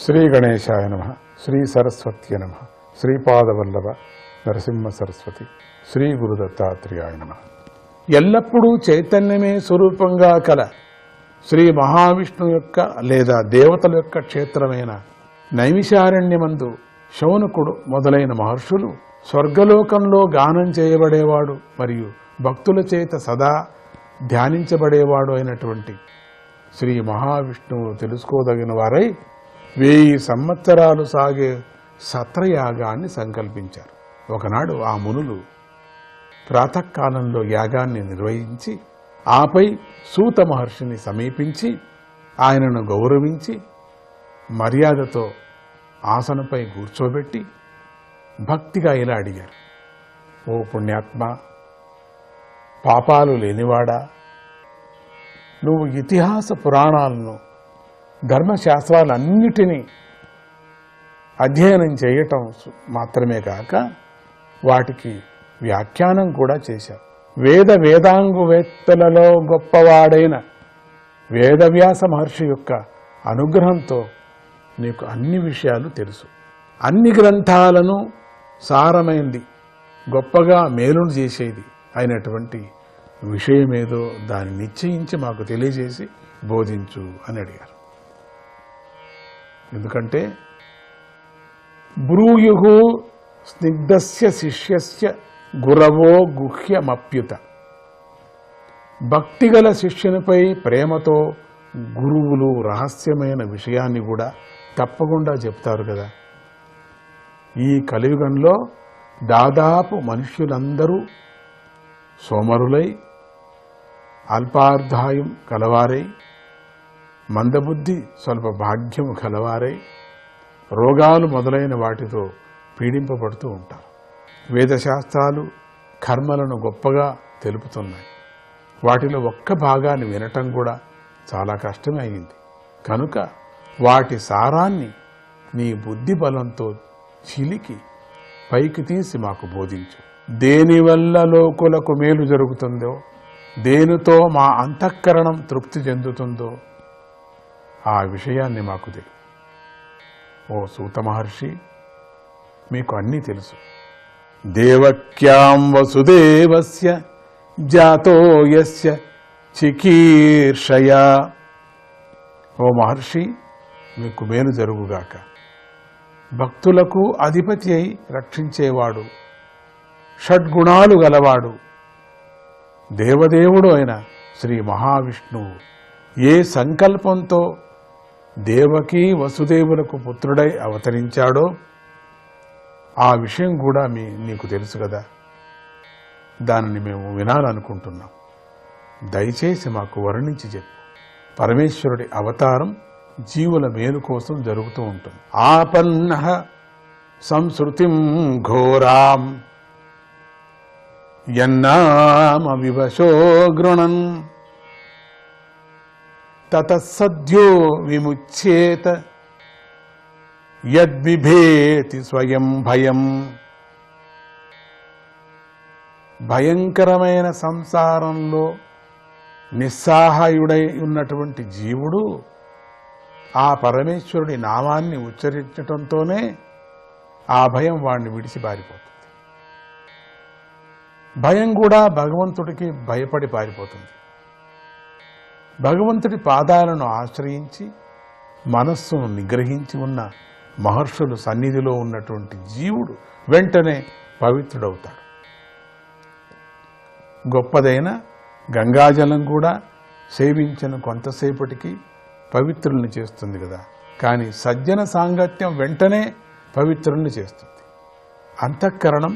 శ్రీ గణేశాయ నమః. శ్రీ సరస్వత్యై నమః. శ్రీపాదవల్లభ నరసింహ సరస్వతి. శ్రీ గురు దత్తాత్రేయాయ నమః. ఎల్లప్పుడూ చైతన్యమే స్వరూపంగా కల శ్రీ మహావిష్ణువు యొక్క లేదా దేవతల యొక్క క్షేత్రమైన నైమిషారణ్యమందు శౌనకుడు మొదలైన మహర్షులు స్వర్గలోకంలో గానం చేయబడేవాడు మరియు భక్తుల చేత సదా ధ్యానించబడేవాడు అయినటువంటి శ్రీ మహావిష్ణువు తెలుసుకోదగిన వారై 1000 సంవత్సరాలు సాగే సత్రయాగాన్ని సంకల్పించారు. ఒకనాడు ఆ మునులు ప్రాతకాలంలో యాగాన్ని నిర్వహించి ఆపై సూత మహర్షిని సమీపించి ఆయనను గౌరవించి మర్యాదతో ఆసనపై కూర్చోబెట్టి భక్తిగా ఇలా అడిగారు. ఓ పుణ్యాత్మ, పాపాలు లేనివాడా, నువ్వు ఇతిహాస పురాణాలను ధర్మశాస్త్రాలన్నిటినీ అధ్యయనం చేయటం మాత్రమే కాక వాటికి వ్యాఖ్యానం కూడా చేశావు. వేదాంగువేత్తలలో గొప్పవాడైన వేదవ్యాస మహర్షి యొక్క అనుగ్రహంతో నీకు అన్ని విషయాలు తెలుసు. అన్ని గ్రంథాలను సారమైంది, గొప్పగా మేలును చేసేది అయినటువంటి విషయమేదో దాన్ని నిశ్చయించి మాకు తెలియజేసి బోధించు అని అడిగారు. ఎందుకంటే బ్రూయు స్నిగ్ధస్య శిష్యస్య గురవో గుహ్యమప్యుత. భక్తిగల శిష్యునిపై ప్రేమతో గురువులు రహస్యమైన విషయాన్ని కూడా తప్పకుండా చెప్తారు కదా. ఈ కలియుగంలో దాదాపు మనుష్యులందరూ సోమరులై, అల్పార్ధాయం కలవారై, మందబుద్ధి స్వల్ప భాగ్యము కలవారై, రోగాలు మొదలైన వాటితో పీడింపబడుతూ ఉంటారు. వేదశాస్త్రాలు కర్మలను గొప్పగా తెలుపుతున్నాయి. వాటిలో ఒక్క భాగాన్ని వినటం కూడా చాలా కష్టమే అయింది. కనుక వాటి సారాన్ని నీ బుద్ధి బలంతో చిలికి పైకి తీసి మాకు బోధించు. దేనివల్ల లోకులకు మేలు జరుగుతుందో, దేనితో మా అంతఃకరణం తృప్తి చెందుతుందో ఆ విషయాన్ని మాకు తెలియదు. ఓ సూత మహర్షి, మీకు అన్నీ తెలుసు. దేవక్యాం వసుదేవస్య జాతో యస్య చికీర్షయా. ఓ మహర్షి, మీకు మేలు జరుగుగాక. భక్తులకు అధిపతి అయి రక్షించేవాడు, షడ్గుణాలు గలవాడు, దేవదేవుడు అయిన శ్రీ మహావిష్ణువు ఏ సంకల్పంతో దేవకీ వసుదేవులకు పుత్రుడై అవతరించాడో ఆ విషయం కూడా నీకు తెలుసు కదా. దానిని మేము వినాలనుకుంటున్నాం. దయచేసి మాకు వర్ణించి చెప్పు. పరమేశ్వరుడి అవతారం జీవుల మేలు కోసం జరుగుతూ ఉంటుంది. ఆపన్నః సంస్కృతిం ఘోరాం యన్నామ వివశో గృణన్ తతస్సద్యో విముచ్యేత యద్విభేతి స్వయం భయం. భయంకరమైన సంసారంలో నిస్సహాయుడై ఉన్నటువంటి జీవుడు ఆ పరమేశ్వరుడి నామాన్ని ఉచ్చరించటంతోనే ఆ భయం వాడిని విడిచి పారిపోతుంది. భయం కూడా భగవంతుడికి భయపడి పారిపోతుంది. భగవంతుడి పాదాలను ఆశ్రయించి మనస్సును నిగ్రహించి ఉన్న మహర్షులు సన్నిధిలో ఉన్నటువంటి జీవుడు వెంటనే పవిత్రుడవుతాడు. గొప్పదైన గంగాజలం కూడా సేవించిన కొంతసేపటికి పవిత్రుల్ని చేస్తుంది కదా. కానీ సజ్జన సాంగత్యం వెంటనే పవిత్రుల్ని చేస్తుంది. అంతఃకరణం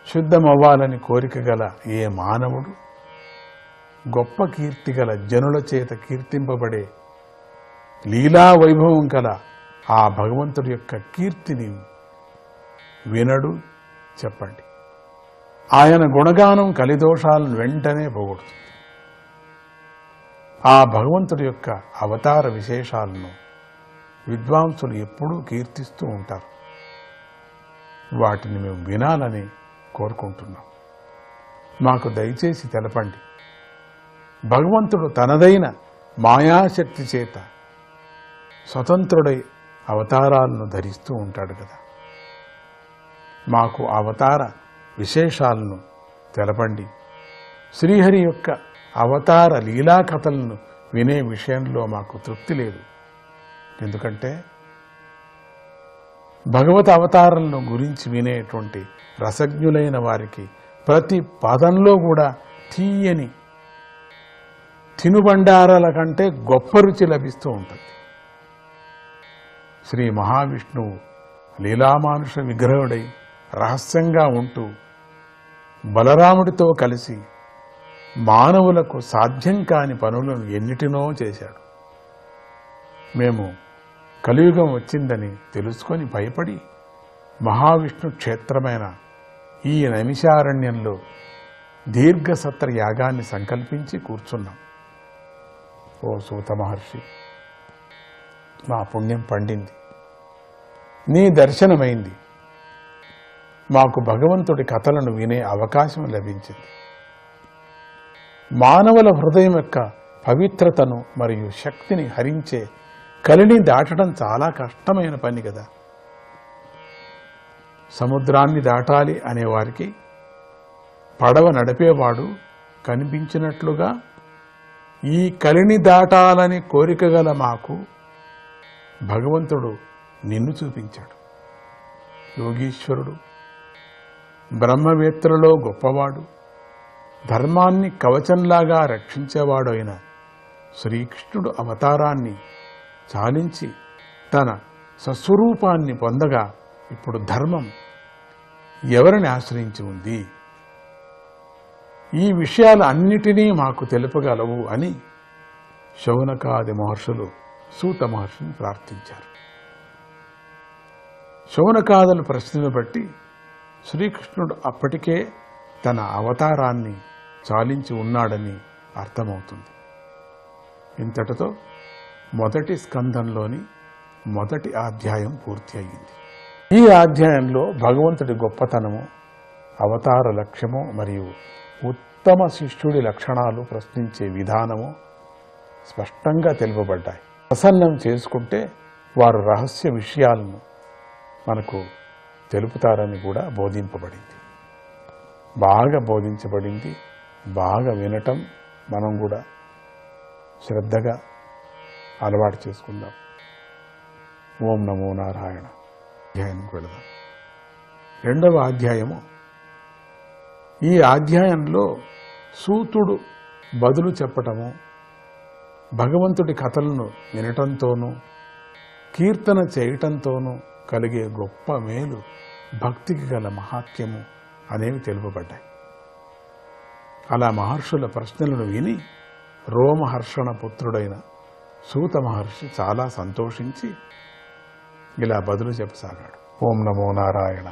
శుద్ధమవ్వాలని కోరిక గల ఏ మానవుడు గొప్ప కీర్తి గల జనుల చేత కీర్తింపబడే లీలా వైభవం గల ఆ భగవంతుడి యొక్క కీర్తిని వినడు చెప్పండి. ఆయన గుణగానం కలిదోషాలను వెంటనే పోగొడుతుంది. ఆ భగవంతుడి యొక్క అవతార విశేషాలను విద్వాంసులు ఎప్పుడూ కీర్తిస్తూ ఉంటారు. వాటిని మేము వినాలని కోరుకుంటున్నాం. మాకు దయచేసి తెలపండి. భగవంతుడు తనదైన మాయాశక్తి చేత స్వతంత్రుడై అవతారాలను ధరిస్తూ ఉంటాడు కదా. మాకు అవతార విశేషాలను తెలపండి. శ్రీహరి యొక్క అవతార లీలా కథలను వినే విషయంలో మాకు తృప్తి లేదు. ఎందుకంటే భగవత్ అవతారాలను గురించి వినేటువంటి రసజ్ఞులైన వారికి ప్రతి పదంలో కూడా తీయని తినుబండారాల కంటే గొప్ప రుచి లభిస్తూ ఉంటుంది. శ్రీ మహావిష్ణువు లీలామానుష విగ్రహుడై రహస్యంగా ఉంటూ బలరాముడితో కలిసి మానవులకు సాధ్యం కాని పనులను ఎన్నిటినో చేశాడు. మేము కలియుగం వచ్చిందని తెలుసుకొని భయపడి మహావిష్ణు క్షేత్రమైన ఈ నైమిషారణ్యంలో దీర్ఘసత్ర యాగాన్ని సంకల్పించి కూర్చున్నాం. ఓ సూత మహర్షి, మా పుణ్యం పండింది, నీ దర్శనమైంది, మాకు భగవంతుడి కథలను వినే అవకాశం లభించింది. మానవుల హృదయం యొక్క పవిత్రతను మరియు శక్తిని హరించే కలిని దాటడం చాలా కష్టమైన పని కదా. సముద్రాన్ని దాటాలి అనేవారికి పడవ నడిపేవాడు కనిపించినట్లుగా ఈ కలిని దాటాలని కోరిక గల మాకు భగవంతుడు నిన్ను చూపించాడు. యోగీశ్వరుడు, బ్రహ్మవేత్తలలో గొప్పవాడు, ధర్మాన్ని కవచంలాగా రక్షించేవాడు అయిన శ్రీకృష్ణుడు అవతారాన్ని చాలించి తన స్వస్వరూపాన్ని పొందగా ఇప్పుడు ధర్మం ఎవరిని ఆశ్రయించి ఉంది? ఈ విషయాలు అన్నిటినీ మాకు తెలుపగలవు అని శౌనకాది మహర్షులు సూత మహర్షిని ప్రార్థించారు. శౌనకాదుల ప్రశ్నను బట్టి శ్రీకృష్ణుడు అప్పటికే తన అవతారాన్ని చాలించి ఉన్నాడని అర్థమవుతుంది. ఇంతటితో మొదటి స్కంధంలోని మొదటి అధ్యాయం పూర్తి అయ్యింది. ఈ అధ్యాయంలో భగవంతుడి గొప్పతనము, అవతార లక్ష్యము మరియు ఉత్తమ శిష్యుడి లక్షణాలు ప్రశ్నించే విధానము స్పష్టంగా తెలుపబడ్డాయి. ప్రసన్నం చేసుకుంటే వారు రహస్య విషయాలను మనకు తెలుపుతారని కూడా బోధింపబడింది. బాగా బోధించబడింది, బాగా వినటం మనం కూడా శ్రద్ధగా అలవాటు చేసుకుందాం. ఓం నమో నారాయణ. అధ్యాయానికి వెళదాం. రెండవ అధ్యాయము. ఈ అధ్యాయంలో సూతుడు బదులు చెప్పటము, భగవంతుడి కథలను వినటంతోనూ కీర్తన చేయటంతోనూ కలిగే గొప్ప మేలు, భక్తికి గల మహాత్మ్యము అనేవి తెలుపబడ్డాయి. అలా మహర్షుల ప్రశ్నలను విని రోమహర్షణ పుత్రుడైన సూత మహర్షి చాలా సంతోషించి ఇలా బదులు చెప్పసాగాడు. ఓం నమో నారాయణ.